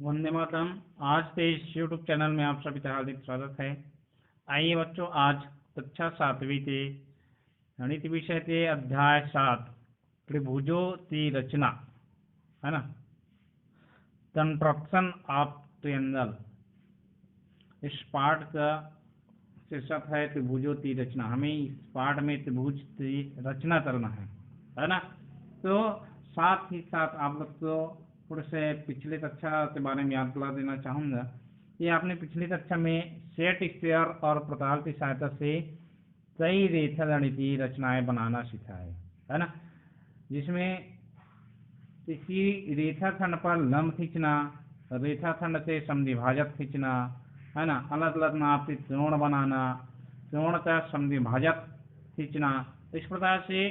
वंदे मातरम। आज के इस यूट्यूब चैनल में आप सभी का हार्दिक स्वागत है। आइए बच्चों, आज कक्षा 7वीं के गणित विषय के अध्याय 7 त्रिभुजों की रचना है ना, कंस्ट्रक्शन ऑफ ट्रायंगल, इस पाठ का शीर्षक है त्रिभुजों की रचना। हमें इस पाठ में त्रिभुज की रचना करना है ना। तो साथ ही साथ आप लोग को थोड़े से पिछले कक्षा के बारे में याद दिला देना चाहूँगा। ये आपने पिछली कक्षा में सेट स्क्वायर और प्रकार की सहायता से कई रेखागणितीय रचनाएं बनाना सीखा है ना, जिसमें किसी रेखाखंड पर लंब खींचना, रेखाखंड से समद्विभाजक खींचना है ना, अलग अलग नाप के त्रिकोण बनाना, त्रिकोण का समद्विभाजक खींचना, इस प्रकार से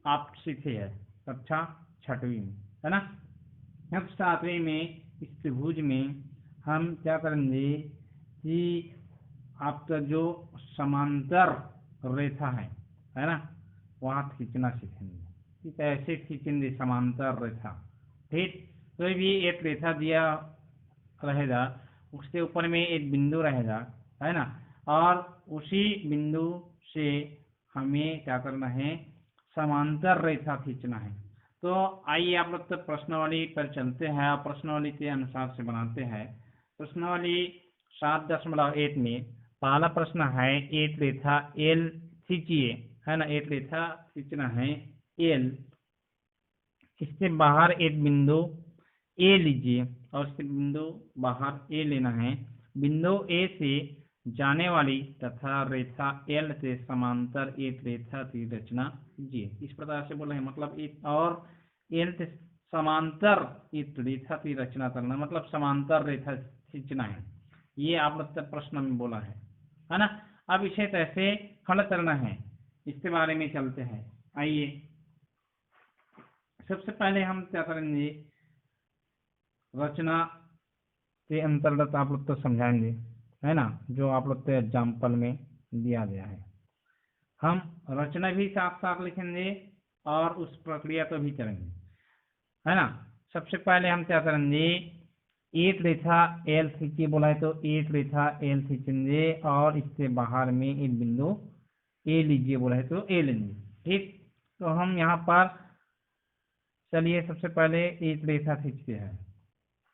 आप सीखे हैं कक्षा 6वीं में, है ना। अब 7वीं में इस त्रिभुज में हम क्या करेंगे कि आपका जो समांतर रेखा है ना, वहाँ खींचना सीखेंगे कि कैसे खींचेंगे समांतर रेखा। ठीक, कोई भी एक रेखा दिया रहेगा, उसके ऊपर में एक बिंदु रहेगा, है ना, और उसी बिंदु से हमें क्या करना है, समांतर रेखा खींचना है। तो आइए आप लोग तो प्रश्नावली पर चलते हैं और प्रश्नावली के अनुसार से बनाते हैं। प्रश्नावली 7.1 में पहला प्रश्न है, एक रेखा एल खींचिए, है ना, एक रेखा खींचना है एल, इसके बाहर एक बिंदु ए लीजिए और इसके बिंदु बाहर ए लेना है। बिंदु ए से जाने वाली तथा रेखा एल से समांतर एक रेखा की रचना कीजिए। इस प्रकार से बोला है, मतलब एक और एल से समांतर एक रेखा की रचना करना, मतलब समांतर रेखा खींचना है। ये आप लोग तक प्रश्न में बोला है ना। अब इसे कैसे हल करना है, इसके बारे में चलते हैं। आइए, सबसे पहले हम क्या करेंगे, रचना के अंतर्गत आप लोग तो समझाएंगे, है ना, जो आप लोग के एग्जाम्पल में दिया गया है। हम रचना भी साथ साथ लिखेंगे और उस प्रक्रिया को भी करेंगे, है ना। सबसे पहले हम क्या करेंगे, एक रेखा एल खींचिए बोला है, तो एक रेखा एल खींचेंगे और इसके बाहर में एक बिंदु ए लीजिए बोला है, तो ए लेंगे। ठीक, तो हम यहाँ पर चलिए सबसे पहले एक रेखा खींचते हैं,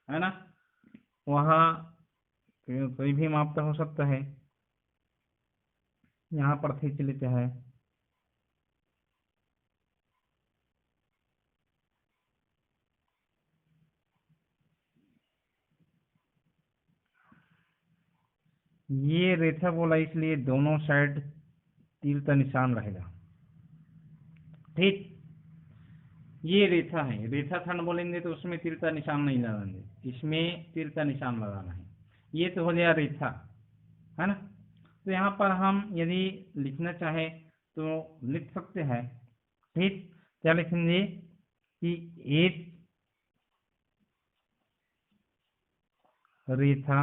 है ना। वहाँ कोई भी माप का हो सकता है, यहाँ पर खींच लेते हैं। ये रेखा बोला इसलिए दोनों साइड तीर का निशान रहेगा। ठीक, ये रेखा है, रेखा खंड बोलेंगे तो उसमें तीर का निशान नहीं लगाएंगे, इसमें तीर का निशान लगाना है। ये तो हो गया रेखा, है ना। तो यहाँ पर हम यदि लिखना चाहे तो लिख सकते हैं। ठीक, क्या लिखेंगे कि एक रेखा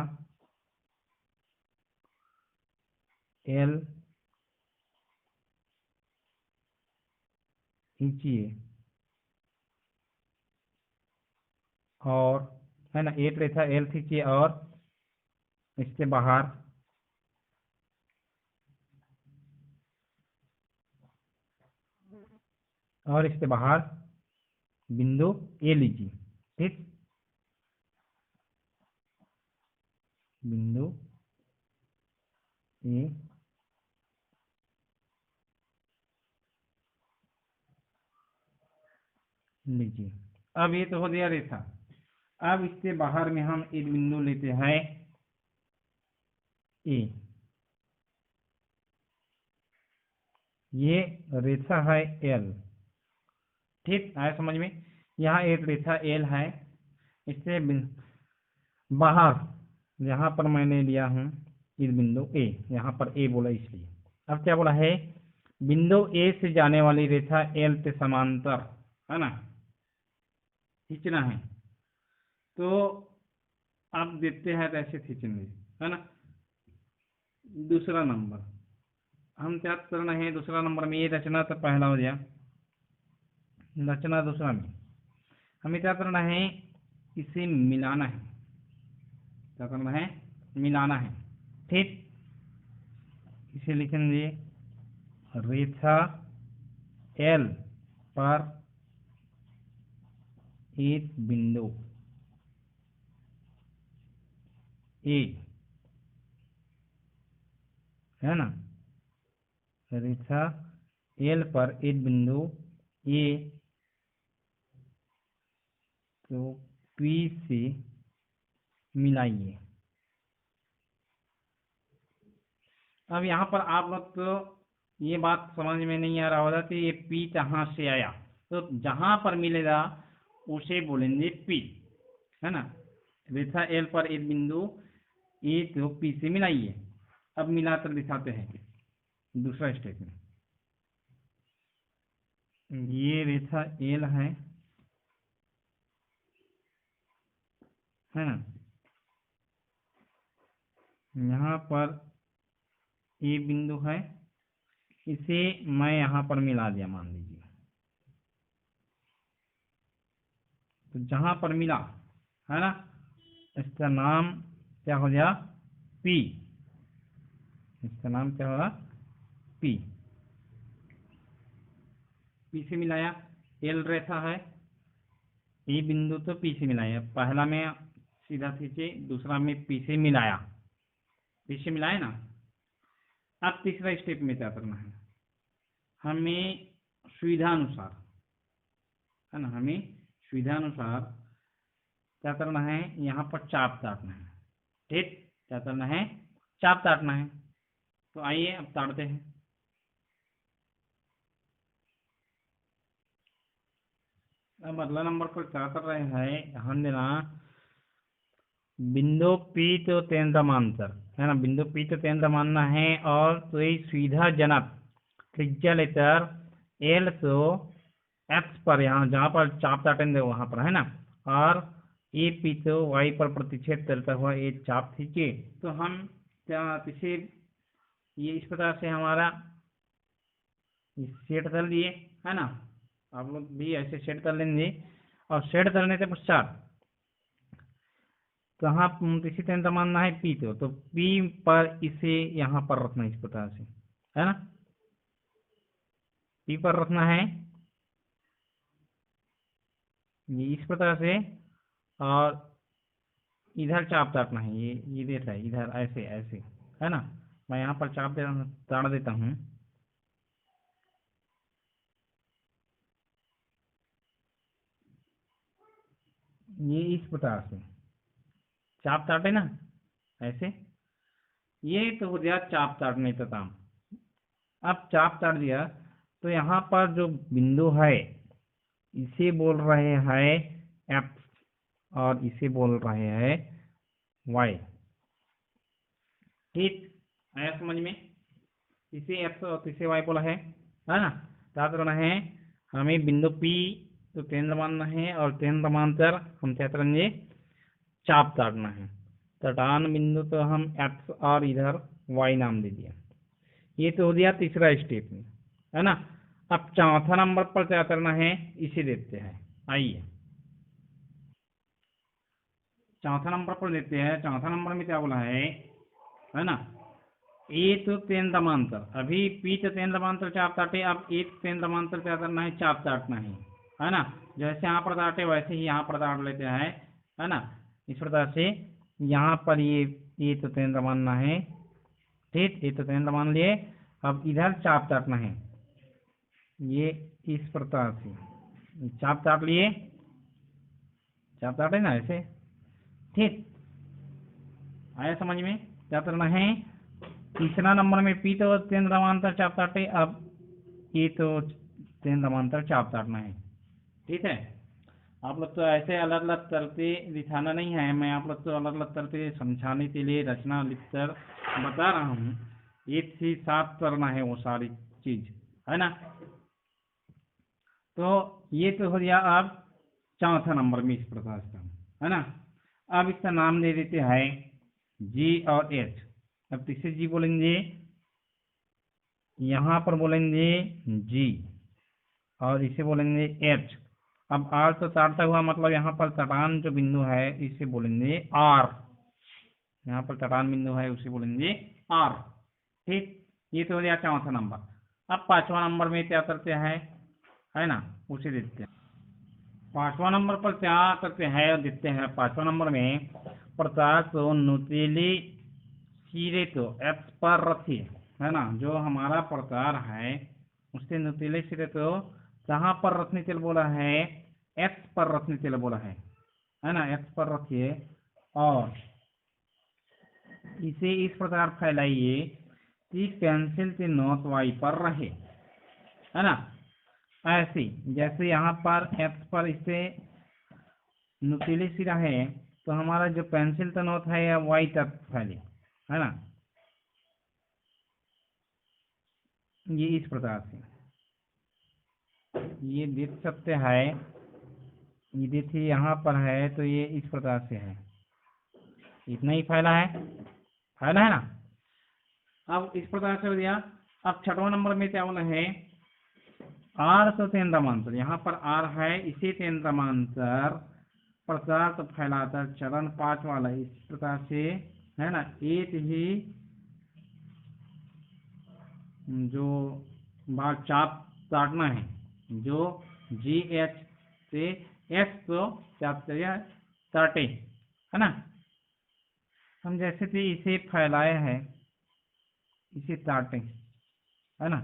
एल खींचिए और, है ना, एक रेखा एल खींचिए और इसके बाहर बिंदु ए लीजिए। ठीक, बिंदु ए लीजिए। अब ये तो हो गया रेखा। अब इसके बाहर में हम एक बिंदु लेते हैं ए। ये रेखा है एल। ठीक, आया समझ में। यहाँ एक रेखा एल है, इससे बाहर यहाँ पर मैंने लिया हूँ इस बिंदु ए, यहाँ पर ए बोला इसलिए। अब क्या बोला है, बिंदु ए से जाने वाली रेखा एल के समांतर, है ना, खींचना है। तो आप देखते हैं कैसे खींचेंगे, है ना। दूसरा नंबर हम क्या करना है, दूसरा नंबर में ये रचना तो पहला हो गया, रचना दूसरा में हमें क्या करना है, इसे मिलाना है। क्या करना है, मिलाना है। ठीक, इसे लिखेंगे रेखा एल पर एक बिंदु ए, है ना, रेखा एल पर एक बिंदु ए तो पी से मिलाइए। अब यहाँ पर आप लोग को ये बात समझ में नहीं आ रहा होगा कि ये पी कहाँ से आया, तो जहाँ पर मिलेगा उसे बोलेंगे पी, है ना। रेखा एल पर एक बिंदु ए तो पी से मिलाइए। अब मिलाकर दिखाते हैं दूसरा स्टेप में। ये रेखा एल है ना, यहाँ पर ए बिंदु है, इसे मैं यहाँ पर मिला दिया मान लीजिए। तो जहाँ पर मिला, है ना, इसका नाम क्या हो गया, पी। इसका नाम क्या होगा, पी। पी से मिलाया, एल रेखा है, ए बिंदु तो पी से मिलाया। पहला में सीधा खींचे, दूसरा में पी से मिलाया, पी से मिलाया ना। अब तीसरा स्टेप में क्या करना है, हमें सुविधा अनुसार, है ना, हमें सुविधा अनुसार क्या करना है, यहाँ पर चाप काटना है। ठीक, क्या करना है, चाप काटना है। तो आइए अब काटते हैं। अब अगला नंबर पर क्या कर रहे हैं, ध्यान देना, बिंदु पी तो केंद्र मानकर, है ना, बिंदु पी तो केंद्र मानना है और कोई सुविधाजनक त्रिज्या लेकर एल तो एक्स पर, यहाँ जहाँ पर चाप काटेंगे वहाँ पर, है ना, और ए पी तो वाई पर प्रतिच्छेद करता हुआ एक चाप खींचे। तो हम क्या इसे ये इस प्रकार से हमारा सेट कर लिए, है ना। आप लोग भी ऐसे सेट कर लेंगे। और सेट करने के पश्चात कहाँ किसी केंद्र मानना है, पी तो पी पर इसे यहाँ पर रखना इस प्रकार से, है ना, पी पर रखना है ये इस प्रकार से। और इधर चाप काटना है, ये देता है इधर ऐसे ऐसे, है ना। मैं यहाँ पर चाप काट देता हूँ। ये इस प्रकार से चाप काटे ना ऐसे, ये तो हो गया चाप काटने का काम। अब चाप काट दिया तो यहाँ पर जो बिंदु है इसे बोल रहे हैं एक्स और इसे बोल रहे हैं वाई। ठीक, आया समझ में, इसे एक्स और इसे वाई बोला है ना। क्या करना है, हमें बिंदु पी तो केंद्र मानना है और केंद्र मानकर हम क्या करेंगे, चाप काटना है। तटान बिंदु तो हम एक्स और इधर वाई नाम दे दिया। ये तो हो गया तीसरा स्टेप में, है ना। अब चौथा नंबर पर क्या करना है, इसे देखते हैं। आइए चौथा नंबर पर देखते हैं। चौथा नंबर में क्या बोला है ना, ए तो तीन समांतर, अभी पी तो तीन समांतर चाप काटे, अब एक तीन समांतर क्या करना है, चाप काटना है ना। जैसे यहाँ पर काटे वैसे ही यहाँ पर काट लेते हैं, है ना। इस प्रकार से यहाँ पर ये तो तीन मानना है। ठीक, ये तो तीन मान लिए। अब इधर चाप काटना है, ये इस प्रकार से चाप काट लिए, चाप काटे ना ऐसे। ठीक, आया समझ में, क्या करना है, तीसरा नंबर में पी तो तीन समांतर चाप काटे, अब ये तो तीन समांतर चाप काटना है। ठीक है, आप लोग तो ऐसे अलग अलग करके दिखाना नहीं है, मैं आप लोग को अलग अलग करके समझाने के लिए रचना लिखकर बता रहा हूँ। एक ही साथ करना है वो सारी चीज, है ना। तो ये तो हो गया अब चौथा नंबर में इस प्रकार का, है ना। अब इसका नाम दे देते हैं जी और एच। अब किसे जी बोलेंगे, यहाँ पर बोलेंगे जी और इसे बोलेंगे एच। अब आर तो काटता हुआ, मतलब यहाँ पर तटान जो बिंदु है इसे बोलेंगे आर, यहाँ पर चट्टान बिंदु है उसे बोलेंगे आर। ठीक, ये तो हो गया चौथा नंबर। अब पांचवा नंबर में क्या करते हैं, है ना, उसे देखते हैं। पांचवा नंबर पर क्या करते हैं देखते हैं। पांचवा नंबर में प्रकाश तो नुतीली सिरे तो एक्स पर रखी, है ना, जो हमारा प्रकार है उससे नुतीले सिरे तो कहाँ पर रखने के लिए बोला है, एक्स पर रखने के लिए बोला है ना, एक्स पर रखिए और इसे इस प्रकार फैलाइए कि पेंसिल की नोक वाई पर रहे, है ना। ऐसे जैसे यहाँ पर एक्स पर इसे नुकीली सिरा है तो हमारा जो पेंसिल का नोक है या वाई तक फैले, है ना, ये इस प्रकार से ये देख सकते हैं। ये देखिए यहाँ पर है तो ये इस प्रकार से है, इतना ही फैला है ना। अब इस प्रकार से हो गया। अब छठवां नंबर में क्या बोला है, आर तो तेंद्रमांतर, यहाँ पर आर है, इसी तेंद्रमांतर प्रचार तो फैलाकर चरण 5 वाला इस प्रकार से, है ना, एक ही जो बार चाप काटना है, जो जी एच से एस को चाप काटे, है ना। हम जैसे कि इसे फैलाए हैं, इसे काटे, है ना,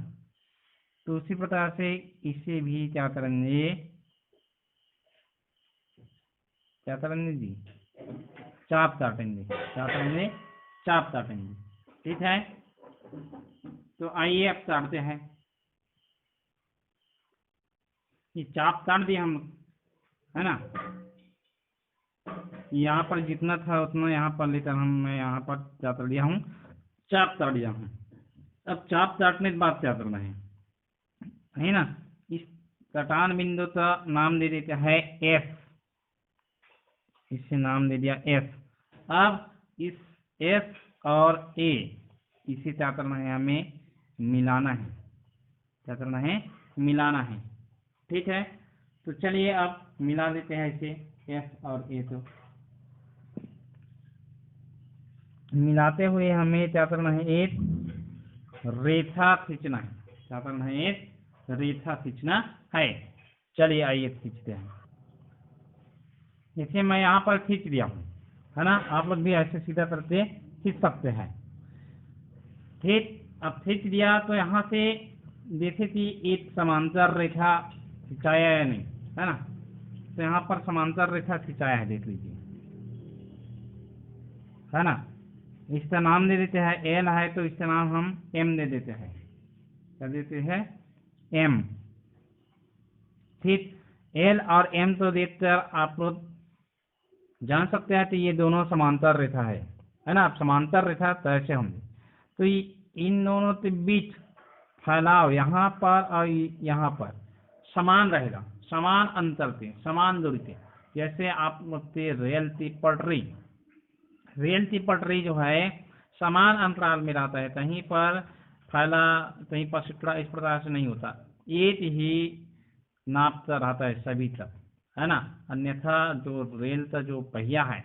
तो उसी प्रकार से इसे भी क्या करेंगे जी, चाप काटेंगे, क्या करेंगे, चाप काटेंगे। ठीक है, तो आइए अब काटते हैं। ये चाप काट दिया हम, है ना, यहाँ पर जितना था उतना यहाँ पर लेकर मैं यहाँ पर क्या कर लिया हूँ, चाप काट दिया हूँ। अब चाप काटने के बाद क्या करना है ना, इस चट्टान बिंदु का नाम दे देते हैं एफ, इसे नाम दे दिया एफ। अब इस एफ और ए इसे क्या करना है, हमें मिलाना है, क्या करना है, मिलाना है। ठीक है, तो चलिए अब मिला देते हैं इसे, एफ और ए। तो मिलाते हुए हमें क्या करना है, एक रेखा खींचना है, क्या करना है, एक रेखा खींचना है। चलिए आइए खींचते हैं। जैसे मैं यहाँ पर खींच दिया हूँ, है ना, आप लोग भी ऐसे सीधा करके खींच सकते हैं। ठीक, अब खींच दिया तो यहाँ से देखे कि एक समांतर रेखा खिंचाया है नहीं, है ना, तो यहाँ पर समांतर रेखा खिंचाया है, देख लीजिए, है ना। इसका नाम दे देते हैं एल है तो इसका नाम हम एम दे देते हैं, क्या देते हैं, एम। ठीक, एल और एम तो देखकर आप लोग जान सकते हैं कि ये दोनों समांतर रेखा है ना। समांतर रेखा कैसे होंगे, तो इन दोनों के बीच फैलाव यहाँ पर और यहाँ पर समान रहेगा, समान अंतर पे, समान दूरी पे। जैसे आप लोग रेल की पटरी जो है समान अंतराल में रहता है, कहीं पर फैला कहीं पर सिकड़ा, इस प्रकार से नहीं होता, एक ही नापता रहता है सभी तक, है ना। अन्यथा जो रेल का जो पहिया है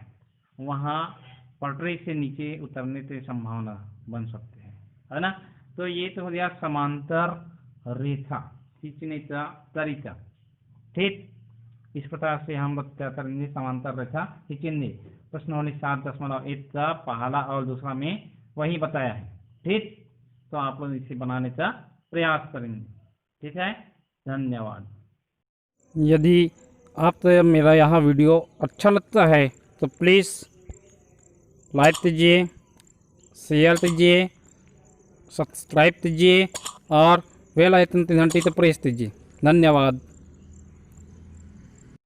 वहाँ पटरी से नीचे उतरने की संभावना बन सकती है ना। तो ये तो हो गया समांतर रेखा खींचने का तरीका। ठीक, इस प्रकार से हम लोग क्या करेंगे, समांतर रेखा खींचेंगे। प्रश्नावली 7.1 का पहला और दूसरा में वही बताया है। ठीक, तो आप लोग इसे बनाने का प्रयास करेंगे। ठीक है, धन्यवाद। यदि आपको मेरा यह वीडियो अच्छा लगता है तो प्लीज़ लाइक कीजिए, शेयर कीजिए, सब्सक्राइब कीजिए और बेल आइकन की घंटी तो प्रेस कीजिए। धन्यवाद।